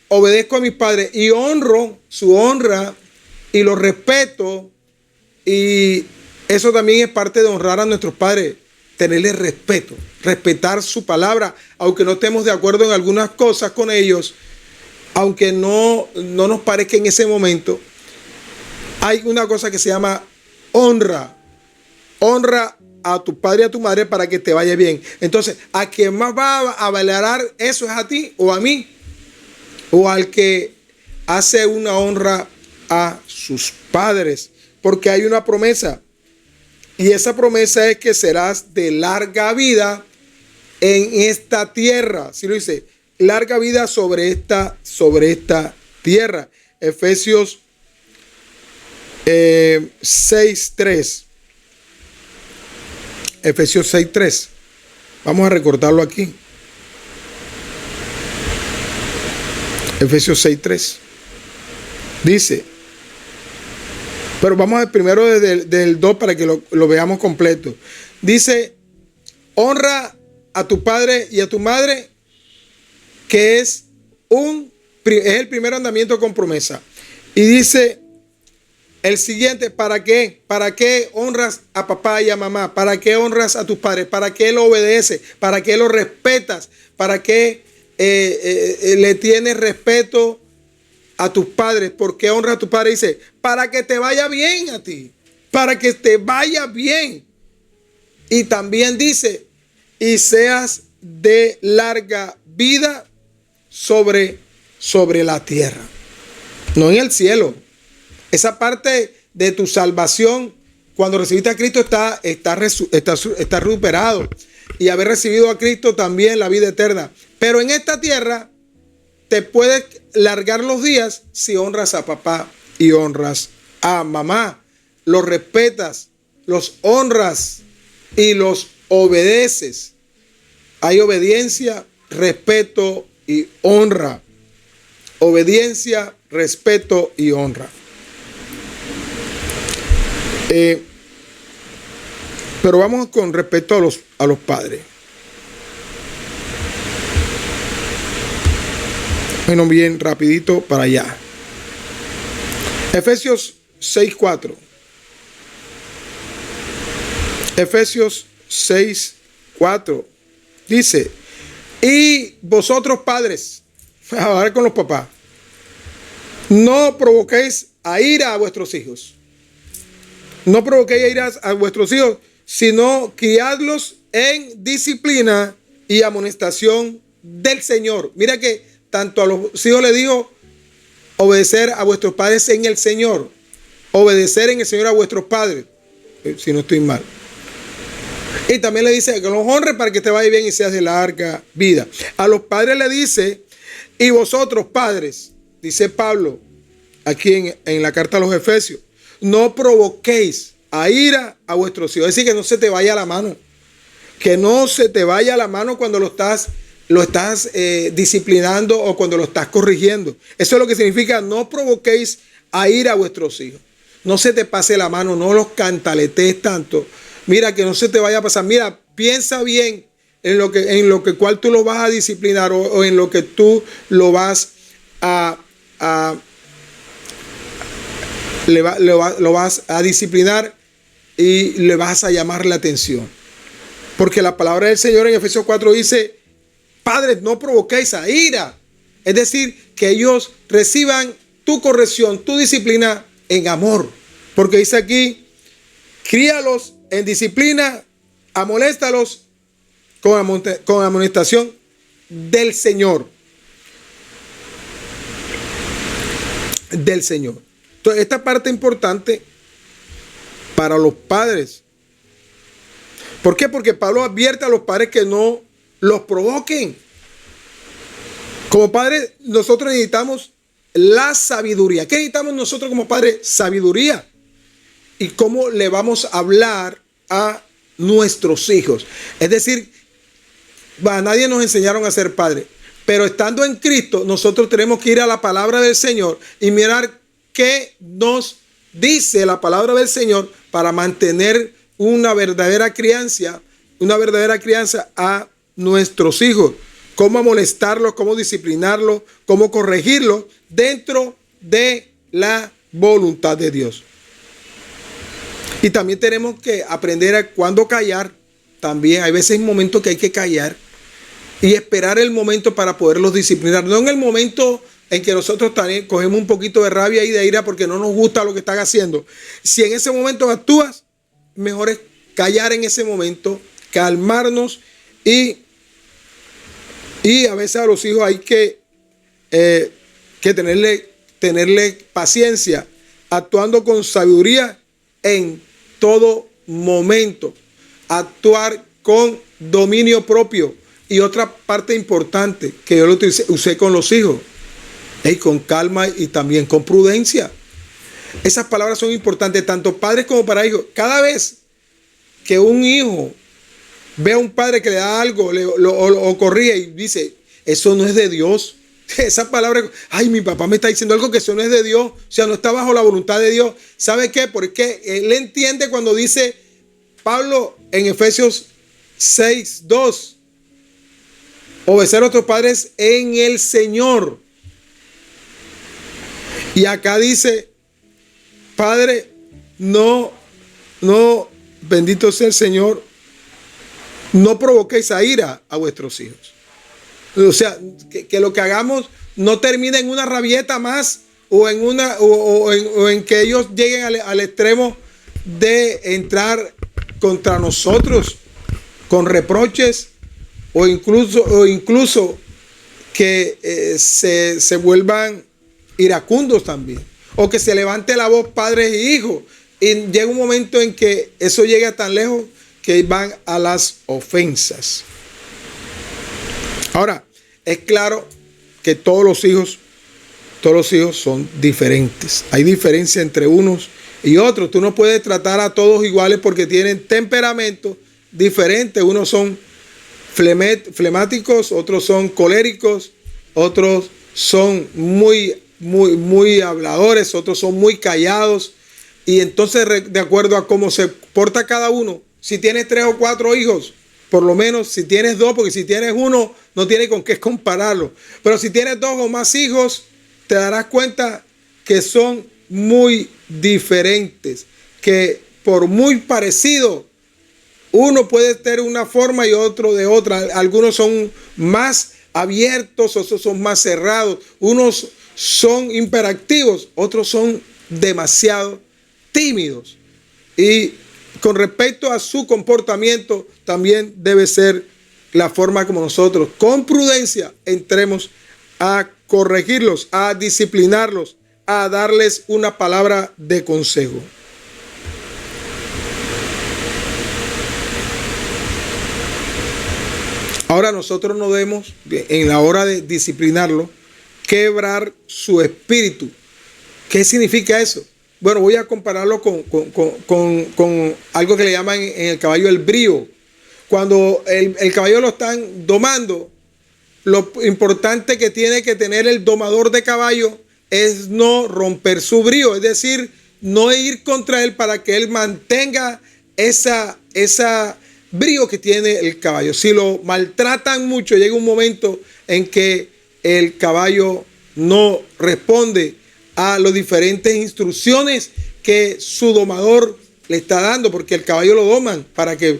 obedezco a mis padres y honro su honra y los respeto, y eso también es parte de honrar a nuestros padres, tenerles respeto, respetar su palabra, aunque no estemos de acuerdo en algunas cosas con ellos, aunque no nos parezca en ese momento. Hay una cosa que se llama honra. Honra a tu padre y a tu madre para que te vaya bien. Entonces, ¿a quien más va a valorar eso es a ti o a mí? O al que hace una honra a sus padres. Porque hay una promesa. Y esa promesa es que serás de larga vida en esta tierra. ¿Sí lo dice? Larga vida sobre esta tierra. Efesios 6:3. Efesios 6:3. Vamos a recortarlo aquí. Efesios 6:3. Dice, pero vamos a ver primero desde el 2 para que lo veamos completo. Dice, honra a tu padre y a tu madre, que es el primer mandamiento con promesa. Y dice el siguiente, ¿para qué? ¿Para qué honras a papá y a mamá? ¿Para qué honras a tus padres? ¿Para qué lo obedeces? ¿Para qué lo respetas? ¿Para qué le tienes respeto a tus padres? ¿Por qué honras a tus padres? Dice, para que te vaya bien a ti, para que te vaya bien. Y también dice, y seas de larga vida sobre la tierra, no en el cielo. Esa parte de tu salvación, cuando recibiste a Cristo, está recuperado. Y haber recibido a Cristo también la vida eterna. Pero en esta tierra te puedes largar los días si honras a papá y honras a mamá. Los respetas, los honras y los obedeces. Hay obediencia, respeto y honra. Obediencia, respeto y honra. Pero vamos con respecto a los padres. Bueno, bien, rapidito para allá. Efesios 6:4. Efesios 6:4 dice, y vosotros padres, a ver con los papás, no provoquéis a ira a vuestros hijos. No provoquéis a ira a vuestros hijos, sino criadlos en disciplina y amonestación del Señor. Mira que tanto a los hijos le digo, obedecer a vuestros padres en el Señor. Obedecer en el Señor a vuestros padres, si no estoy mal. Y también le dice que los honre para que te vaya bien y seas de larga vida. A los padres le dice, y vosotros padres, dice Pablo aquí en la carta a los Efesios, no provoquéis a ira a vuestros hijos. Es decir, que no se te vaya la mano. Que no se te vaya la mano cuando lo estás disciplinando o cuando lo estás corrigiendo. Eso es lo que significa no provoquéis a ira a vuestros hijos. No se te pase la mano, no los cantaletes tanto. Mira, que no se te vaya a pasar. Mira, piensa bien en lo que cual tú lo vas a disciplinar o en lo que tú lo vas lo vas a disciplinar y le vas a llamar la atención. Porque la palabra del Señor en Efesios 4 dice, padres, no provoquéis a ira. Es decir, que ellos reciban tu corrección, tu disciplina en amor. Porque dice aquí, críalos en disciplina, amonéstalos con amonestación del Señor. Del Señor. Entonces, esta parte importante para los padres. ¿Por qué? Porque Pablo advierte a los padres que no los provoquen. Como padres, nosotros necesitamos la sabiduría. ¿Qué necesitamos nosotros como padres? Sabiduría. ¿Y cómo le vamos a hablar a nuestros hijos? Es decir, a nadie nos enseñaron a ser padres. Pero estando en Cristo, nosotros tenemos que ir a la palabra del Señor y mirar qué nos dice la palabra del Señor para mantener una verdadera crianza a nuestros hijos. Cómo amonestarlos, cómo disciplinarlos, cómo corregirlos dentro de la voluntad de Dios. Y también tenemos que aprender a cuándo callar. También hay veces momentos que hay que callar y esperar el momento para poderlos disciplinar. No en el momento en que nosotros también cogemos un poquito de rabia y de ira porque no nos gusta lo que están haciendo. Si en ese momento actúas, mejor es callar en ese momento, calmarnos y a veces a los hijos hay que tenerle paciencia, actuando con sabiduría en todo momento, actuar con dominio propio. Y otra parte importante que yo lo usé con los hijos, con calma y también con prudencia. Esas palabras son importantes tanto padres como para hijos. Cada vez que un hijo ve a un padre que le da algo o corrige y dice, eso no es de Dios. Esa palabra, ay, mi papá me está diciendo algo que eso no es de Dios, o sea, no está bajo la voluntad de Dios. ¿Sabe qué? Porque él entiende cuando dice Pablo en Efesios 6:2, obedecer a otros padres en el Señor. Y acá dice, Padre, no, bendito sea el Señor, no provoquéis a ira a vuestros hijos. O sea, que lo que hagamos no termine en una rabieta más o en que ellos lleguen al extremo de entrar contra nosotros con reproches o incluso que se vuelvan iracundos también, o que se levante la voz padres e hijos, y llega un momento en que eso llega tan lejos que van a las ofensas. Ahora, es claro que todos los hijos son diferentes. Hay diferencia entre unos y otros. Tú no puedes tratar a todos iguales porque tienen temperamentos diferentes. Unos son flemáticos, otros son coléricos, otros son muy habladores, otros son muy callados. Y entonces, de acuerdo a cómo se porta cada uno, si tienes 3 o 4 hijos, por lo menos si tienes 2, porque si tienes 1, no tiene con qué compararlo. Pero si tienes 2 o más hijos, te darás cuenta que son muy diferentes, que por muy parecido, uno puede tener una forma y otro de otra. Algunos son más abiertos, otros son más cerrados. Unos son hiperactivos, otros son demasiado tímidos. Y con respecto a su comportamiento, también debe ser la forma como nosotros, con prudencia, entremos a corregirlos, a disciplinarlos, a darles una palabra de consejo. Ahora nosotros no debemos, en la hora de disciplinarlo, quebrar su espíritu. ¿Qué significa eso? Bueno, voy a compararlo con algo que le llaman en el caballo el brío. Cuando el caballo lo están domando, lo importante que tiene que tener el domador de caballo es no romper su brío, es decir, no ir contra él para que él mantenga esa brío que tiene el caballo. Si lo maltratan mucho, llega un momento en que el caballo no responde a las diferentes instrucciones que su domador le está dando, porque el caballo lo doman para que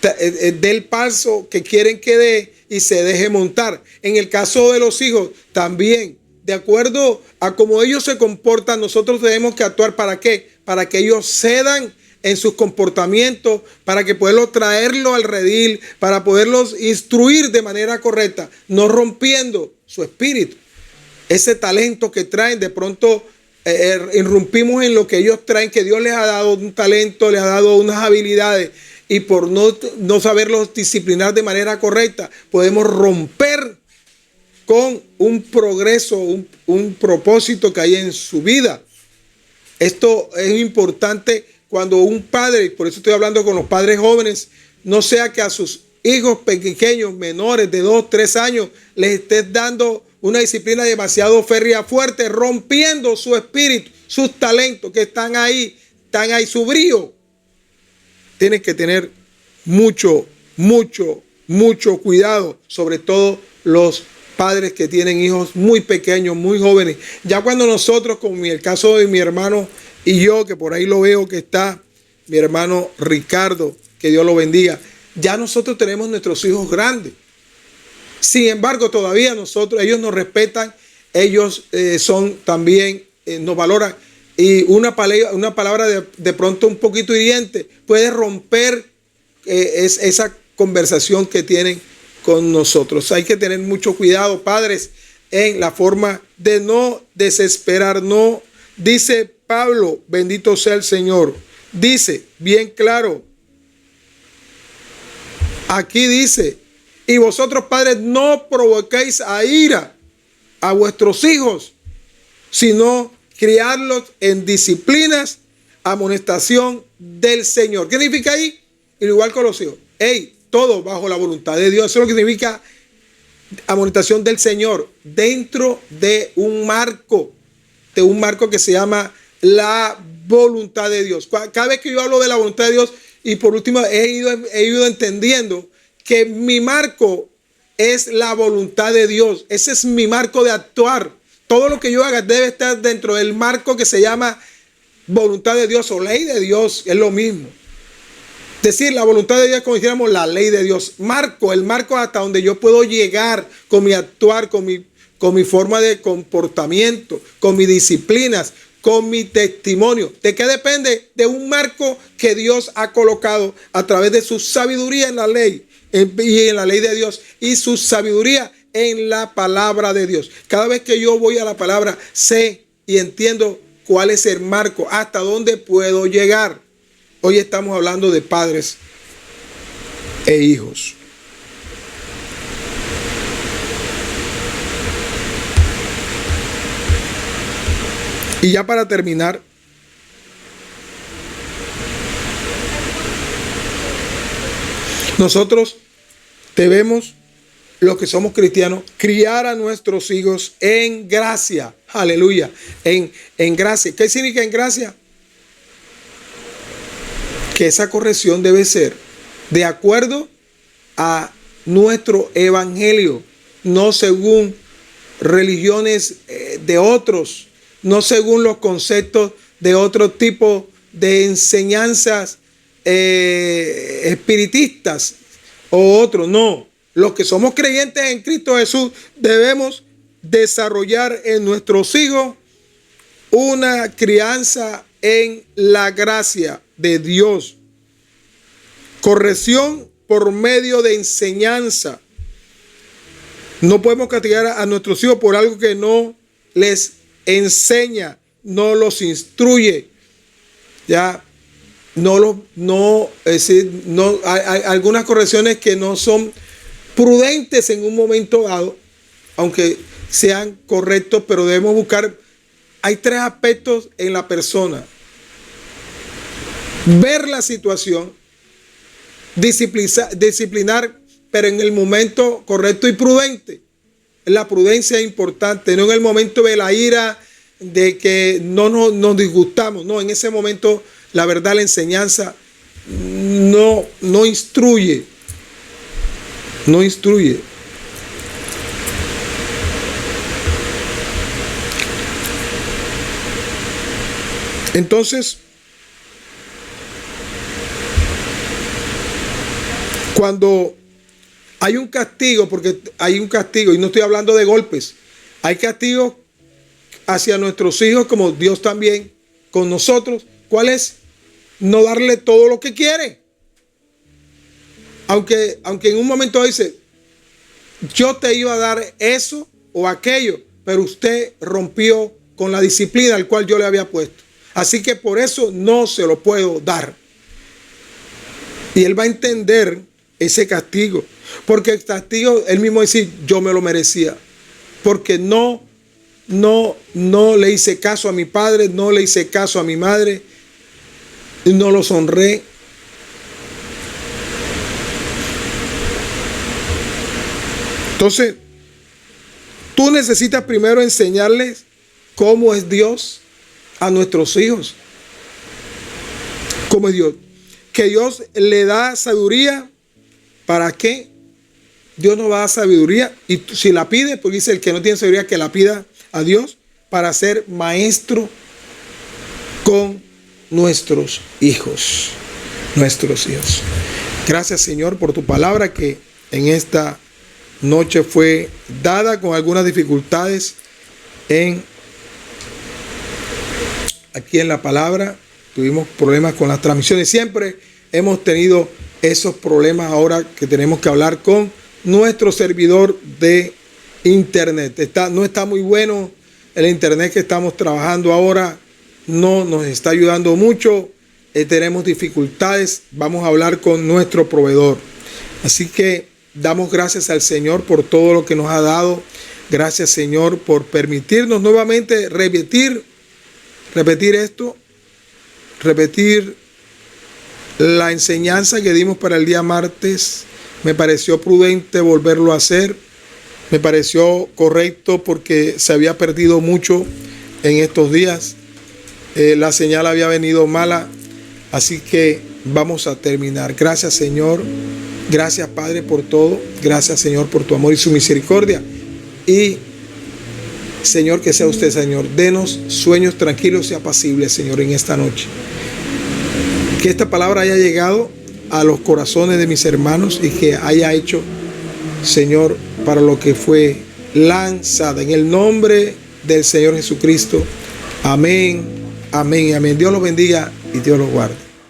dé el paso que quieren que dé y se deje montar. En el caso de los hijos, también, de acuerdo a cómo ellos se comportan, nosotros tenemos que actuar. ¿Para qué? Para que ellos cedan en sus comportamientos, para que poderlos traerlo al redil, para poderlos instruir de manera correcta, no rompiendo su espíritu. Ese talento que traen, de pronto irrumpimos en lo que ellos traen, que Dios les ha dado un talento, les ha dado unas habilidades, y por no saberlos disciplinar de manera correcta, podemos romper con un progreso, un propósito que hay en su vida. Esto es importante cuando un padre, y por eso estoy hablando con los padres jóvenes, no sea que a sus hijos pequeños, menores de 2, 3 años, les estés dando una disciplina demasiado férrea, fuerte, rompiendo su espíritu, sus talentos que están ahí, su brío. Tienes que tener mucho cuidado, sobre todo los padres que tienen hijos muy pequeños, muy jóvenes. Ya cuando nosotros, como en el caso de mi hermano y yo, que por ahí lo veo que está, mi hermano Ricardo, que Dios lo bendiga, ya nosotros tenemos nuestros hijos grandes. Sin embargo, todavía ellos nos respetan, ellos son también, nos valoran. Y una palabra de pronto un poquito hiriente puede romper esa conversación que tienen con nosotros. Hay que tener mucho cuidado, padres, en la forma de no desesperar. No, dice Pablo, bendito sea el Señor, dice bien claro, aquí dice, y vosotros padres no provoquéis a ira a vuestros hijos, sino criarlos en disciplinas, amonestación del Señor. ¿Qué significa ahí? Igual con los hijos. Hey, todo bajo la voluntad de Dios. Eso es lo que significa amonestación del Señor, dentro de un marco que se llama la voluntad de Dios. Cada vez que yo hablo de la voluntad de Dios, y por último he ido entendiendo que mi marco es la voluntad de Dios. Ese es mi marco de actuar. Todo lo que yo haga debe estar dentro del marco que se llama voluntad de Dios o ley de Dios. Es lo mismo. Decir la voluntad de Dios, como dijéramos, la ley de Dios. El marco hasta donde yo puedo llegar con mi actuar, con mi forma de comportamiento, con mis disciplinas, con mi testimonio. ¿De qué depende? De un marco que Dios ha colocado a través de su sabiduría en la ley y en la ley de Dios, y su sabiduría en la palabra de Dios. Cada vez que yo voy a la palabra, sé y entiendo cuál es el marco, hasta dónde puedo llegar. Hoy estamos hablando de padres e hijos. Y ya para terminar, nosotros debemos, los que somos cristianos, criar a nuestros hijos en gracia. Aleluya. En gracia. ¿Qué significa en gracia? Que esa corrección debe ser de acuerdo a nuestro evangelio, no según religiones de otros, no según los conceptos de otro tipo de enseñanzas espiritistas o otros. No, los que somos creyentes en Cristo Jesús debemos desarrollar en nuestros hijos una crianza en la gracia de Dios. Corrección por medio de enseñanza. No podemos castigar a nuestros hijos por algo que no les enseña, no los instruye. Ya hay algunas correcciones que no son prudentes en un momento dado, aunque sean correctos, pero debemos buscar. Hay tres aspectos en la persona: ver la situación, disciplinar, pero en el momento correcto y prudente. La prudencia es importante, no en el momento de la ira, de que no nos disgustamos. No, en ese momento, la verdad, la enseñanza no instruye. No instruye. Entonces, cuando hay un castigo, porque hay un castigo, y no estoy hablando de golpes, hay castigo hacia nuestros hijos, como Dios también con nosotros. ¿Cuál es? No darle todo lo que quiere. Aunque en un momento dice, yo te iba a dar eso o aquello, pero usted rompió con la disciplina al cual yo le había puesto. Así que por eso no se lo puedo dar. Y él va a entender ese castigo. Porque el castigo, él mismo dice, yo me lo merecía. Porque no le hice caso a mi padre, no le hice caso a mi madre, no los honré. Entonces, tú necesitas primero enseñarles cómo es Dios a nuestros hijos. ¿Cómo es Dios? Que Dios le da sabiduría. ¿Para qué? Dios nos va a dar sabiduría. Y si la pide, porque dice el que no tiene sabiduría que la pida a Dios, para ser maestro con nuestros hijos. Nuestros hijos. Gracias, Señor, por tu palabra que en esta noche fue dada con algunas dificultades aquí en la palabra. Tuvimos problemas con las transmisiones. Siempre hemos tenido esos problemas ahora que tenemos que hablar con nuestro servidor de internet. No está muy bueno el internet que estamos trabajando ahora. No nos está ayudando mucho. Tenemos dificultades. Vamos a hablar con nuestro proveedor. Así que damos gracias al Señor por todo lo que nos ha dado. Gracias, Señor, por permitirnos nuevamente repetir esto, repetir la enseñanza que dimos para el día martes me pareció prudente volverlo a hacer. Me pareció correcto porque se había perdido mucho en estos días. La señal había venido mala, así que vamos a terminar. Gracias, Señor. Gracias, Padre, por todo. Gracias, Señor, por tu amor y su misericordia. Y, Señor, que sea usted, Señor. Denos sueños tranquilos y apacibles, Señor, en esta noche. Que esta palabra haya llegado a los corazones de mis hermanos y que haya hecho, Señor, para lo que fue lanzada. En el nombre del Señor Jesucristo. Amén, amén y amén. Dios los bendiga y Dios los guarde.